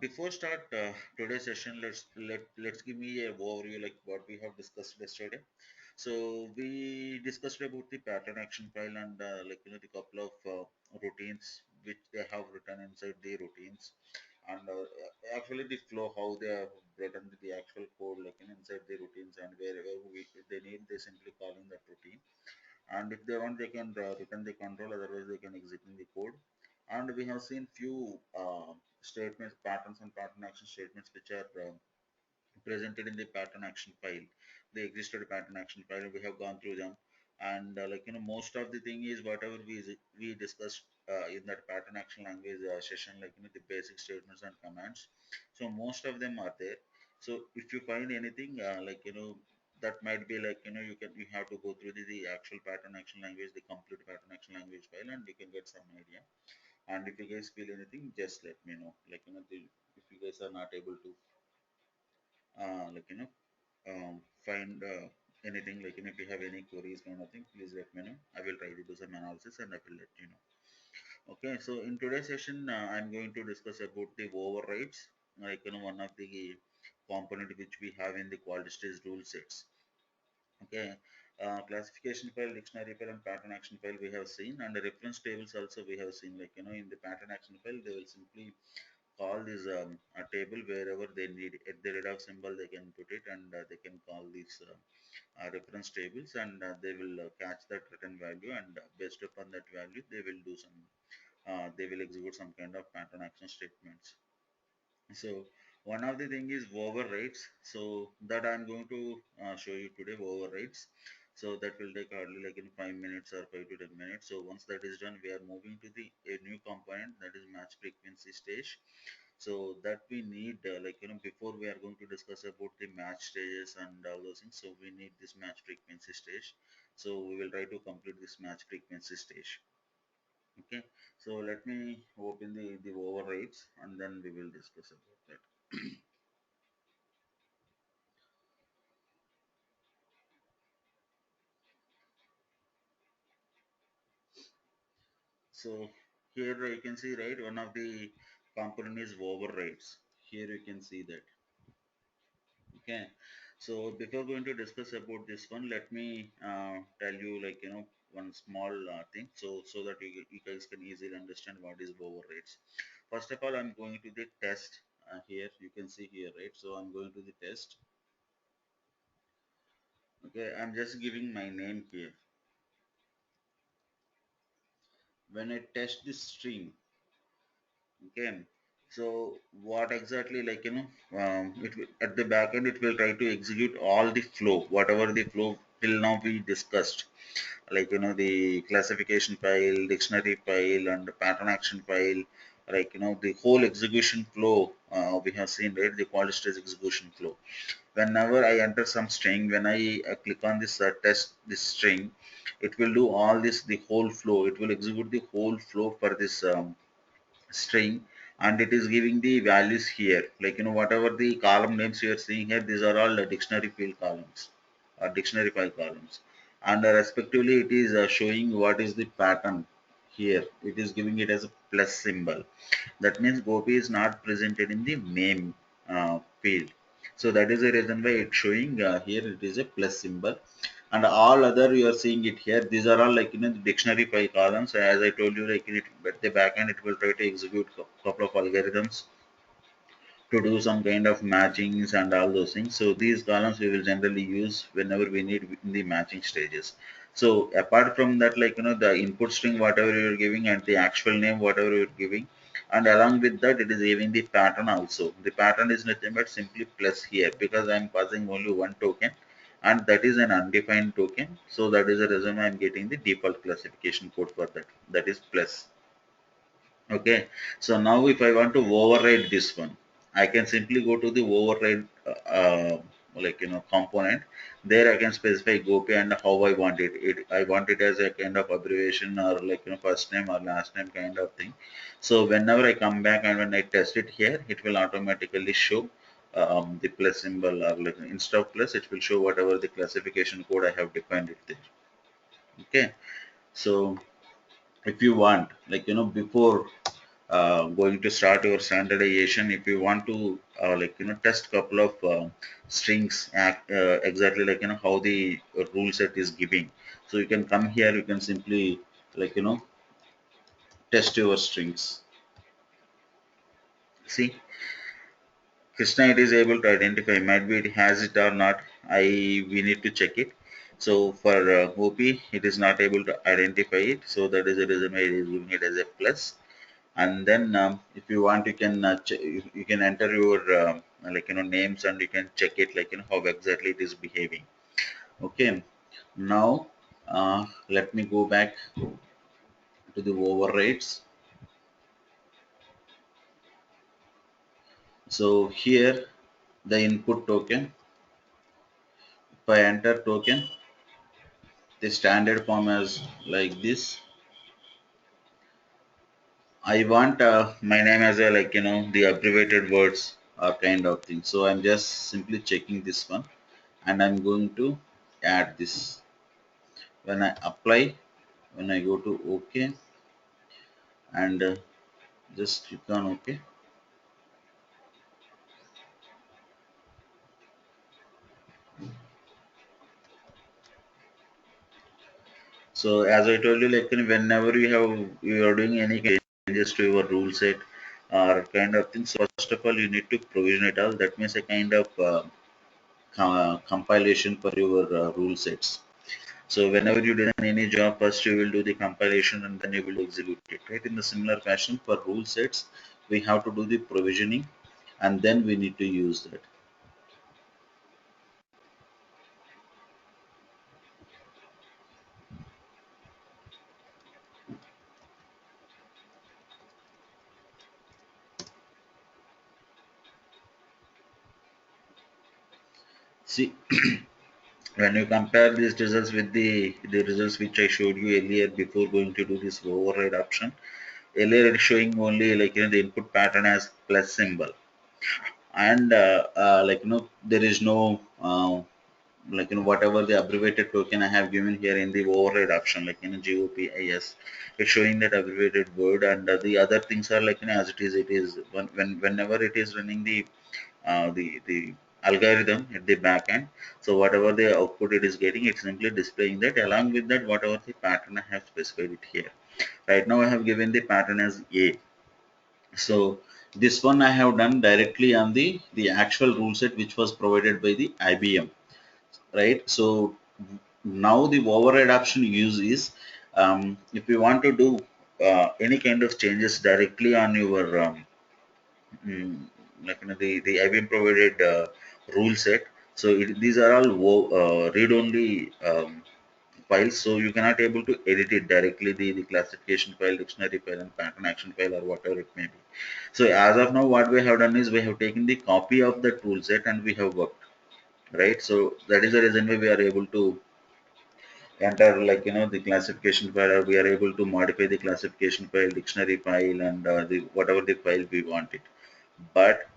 Before start today's session, let's give me a overview like what we have discussed yesterday. So we discussed about the pattern action file and the couple of routines which they have written inside the routines, and actually the flow how they have written the actual code inside the routines, and wherever they need they simply calling that routine, and if they want they can return the control, otherwise they can execute the code. And we have seen few statements, patterns and pattern action statements which are presented in the pattern action file, the existed pattern action file. We have gone through them, and most of the thing is whatever we discussed in that pattern action language session, the basic statements and commands. So most of them are there. So if you find anything that might be you have to go through the actual pattern action language, the complete pattern action language file, and you can get some idea. And if you guys feel anything, just let me know, if you guys are not able to uh, like you know find anything, if you have any queries kind of thing, please let me know. I will try to do some analysis and I will let you know. Okay, so in today's session I'm going to discuss about the overrides, one of the component which we have in the quality stage rule sets. Okay, classification file, dictionary file and pattern action file we have seen, and the reference tables also we have seen. In the pattern action file they will simply call this a table wherever they need. At the red of symbol they can put it, and they can call these reference tables, and they will catch that written value, and based upon that value they will do some they will execute some kind of pattern action statements. So one of the thing is overrides, so that I'm going to show you today, overrides. So that will take hardly in 5 minutes or 5 to 10 minutes. So once that is done, we are moving to the a new component, that is match frequency stage. So that we need before we are going to discuss about the match stages and all those things, so we need this match frequency stage. So we will try to complete this match frequency stage. Okay, so let me open the overrides and then we will discuss about that. So here you can see, right, one of the component is overrides. Here you can see that. Okay, so before going to discuss about this one, let me tell you one small thing, so that you guys can easily understand what is overrides. First of all, I'm going to the test. Here you can see here, right? So I'm going to the test. Okay, I'm just giving my name here. When I test this string, okay, so what exactly it will, at the back end it will try to execute all the flow, whatever the flow till now we discussed, the classification file, dictionary file and the pattern action file, the whole execution flow. We have seen, right, the quality stage execution flow. Whenever I enter some string, when I click on this test this string, it will do all this, the whole flow. It will execute the whole flow for this string, and it is giving the values here, whatever the column names you are seeing here, these are all the dictionary field columns or dictionary file columns, and respectively it is showing what is the pattern. Here it is giving it as a plus symbol. That means gopi is not presented in the name field. So that is the reason why it's showing here it is a plus symbol. And all other you are seeing it here, these are all the dictionary file columns. As I told you, at the back end it will try to execute couple of algorithms to do some kind of matchings and all those things. So these columns we will generally use whenever we need in the matching stages. So apart from that, the input string whatever you are giving and the actual name whatever you are giving, and along with that it is giving the pattern also. The pattern is nothing but simply plus here, because I am passing only one token, and that is an undefined token. So that is the reason I am getting the default classification code for that, that is plus. Okay, so now if I want to override this one, I can simply go to the override component. There I can specify gopi and how I want it. I want it as a kind of abbreviation, or first name or last name kind of thing. So whenever I come back and when I test it here, it will automatically show the plus symbol, or instead of plus it will show whatever the classification code I have defined it there. Okay, so if you want, before going to start your standardization, if you want to test couple of strings exactly how the rule set is giving, so you can come here, you can simply like you know test your strings. See, Krishna, it is able to identify, might be it has it or not. We need to check it. So for OP, it is not able to identify it. So that is the reason why it is giving it as a plus. And then if you want, you can you can enter your names, and you can check it how exactly it is behaving. Okay. Now let me go back to the overrides. So here the input token, if I enter token, the standard form is like this. I want my name as a the abbreviated words or kind of thing. So I'm just simply checking this one, and I'm going to add this. When I apply, when I go to OK, and just click on OK. So as I told you, whenever you are doing any changes to your rule set or kind of things, first of all you need to provision it all. That means a kind of compilation for your rule sets. So whenever you design any job, first you will do the compilation and then you will execute it. Right? In the similar fashion for rule sets, we have to do the provisioning and then we need to use that. See, when you compare these results with the results which I showed you earlier before going to do this override option, earlier it's showing only the input pattern as plus symbol, and there is no whatever the abbreviated token I have given here in the override option, GOPIS, it's showing that abbreviated word, and the other things are as it is. It is whenever it is running the algorithm at the back end. So whatever the output it is getting, it's simply displaying that. Along with that, whatever the pattern I have specified it here. Right now I have given the pattern as A. So this one I have done directly on the actual rule set which was provided by the IBM, right? So now the override option use is, if you want to do any kind of changes directly on your mm, the IBM provided rule set. So these are all read-only files, so you cannot able to edit it directly, the classification file, dictionary file, and pattern action file, or whatever it may be. So as of now, what we have done is we have taken the copy of the tool set and we have worked, right? So that is the reason why we are able to enter the classification file, or we are able to modify the classification file, dictionary file, and the whatever the file we want it. But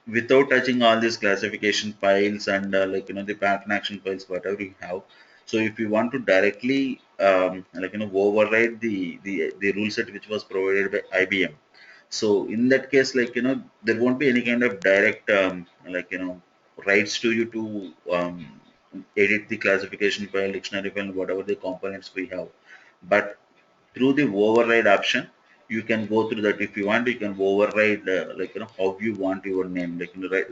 without touching all these classification files and the pattern action files whatever you have, so if you want to directly override the rule set which was provided by IBM, so in that case there won't be any kind of direct rights to you to edit the classification file, dictionary file, whatever the components we have. But through the override option, you can go through that. If you want, you can override how you want your name,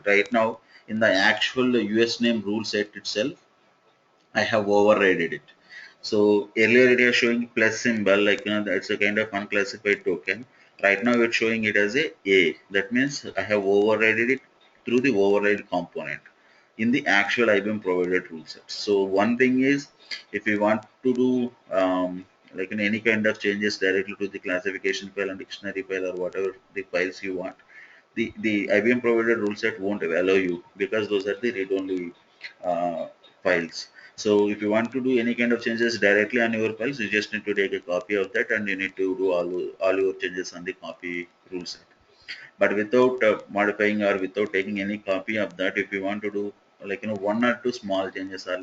right now in the actual US name rule set itself, I have overridden it. So earlier it was showing plus symbol, that's a kind of unclassified token. Right now it's showing it as a. That means I have overridden it through the override component in the actual IBM provided rule set. So one thing is, if you want to do in any kind of changes directly to the classification file and dictionary file or whatever the files you want, the IBM provided rule set won't allow you, because those are the read-only files. So if you want to do any kind of changes directly on your files, you just need to take a copy of that and you need to do all your changes on the copy rule set. But without modifying or without taking any copy of that, if you want to do one or two small changes, or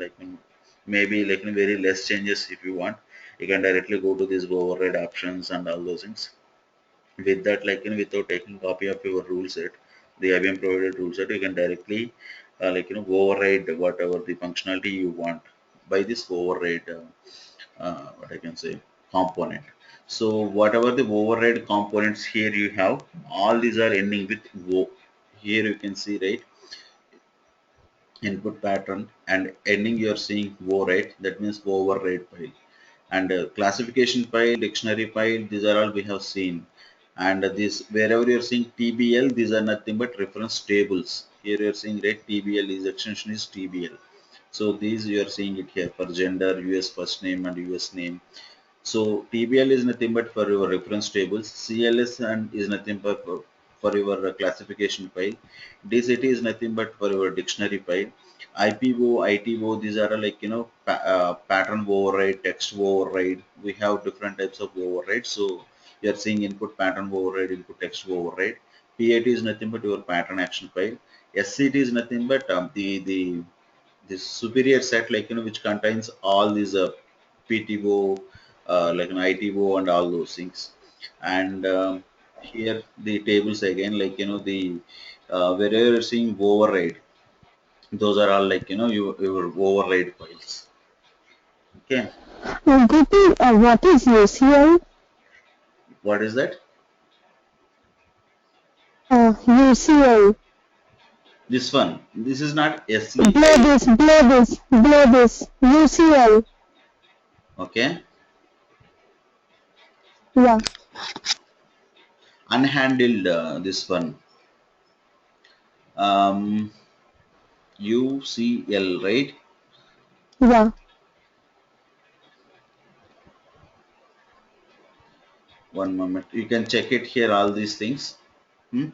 maybe very less changes, if you want, you can directly go to these override options and all those things. With that, without taking copy of your rule set, the IBM provided rule set, you can directly override whatever the functionality you want by this override what I can say component. So whatever the override components here you have, all these are ending with O. Here you can see, right, input pattern and ending you're seeing O, right? That means override file. And classification file, dictionary file, these are all we have seen. And this, wherever you're seeing TBL, these are nothing but reference tables. Here you're seeing, right, TBL is extension is TBL. So these you are seeing it here for gender, US first name and US name. So TBL is nothing but for your reference tables. CLS and is nothing but for your classification file. DCT is nothing but for your dictionary file. IPO, ITO, these are pattern override, text override. We have different types of override. So you are seeing input pattern override, input text override. PAT is nothing but your pattern action file. SCT is nothing but the this superior set, which contains all these PTO, like an ITO and all those things. And here the tables again, the wherever you're seeing override, those are all your override files. Okay, Gopi, what is UCL? what is that? UCL. This one. This is not Blow SCL. this, blow this, blow this. UCL. Okay, Yeah, unhandled this one. Um, UCL, right? yeah. One moment. You can check it here. All these things. Hmm?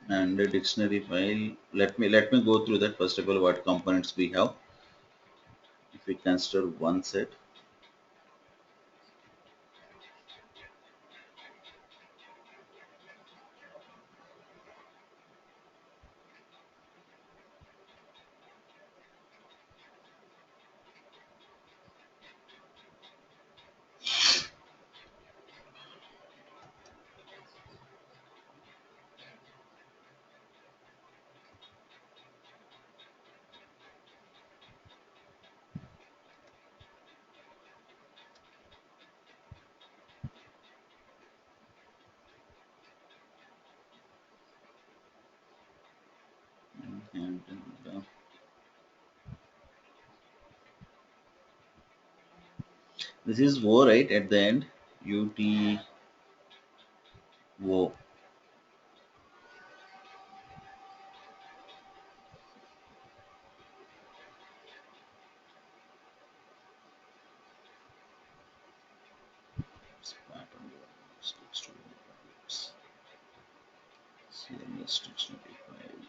And the dictionary file, let me go through that first of all, what components we have. If we consider one set, and this is O, right, at the end. UTO. CLS dictionary file.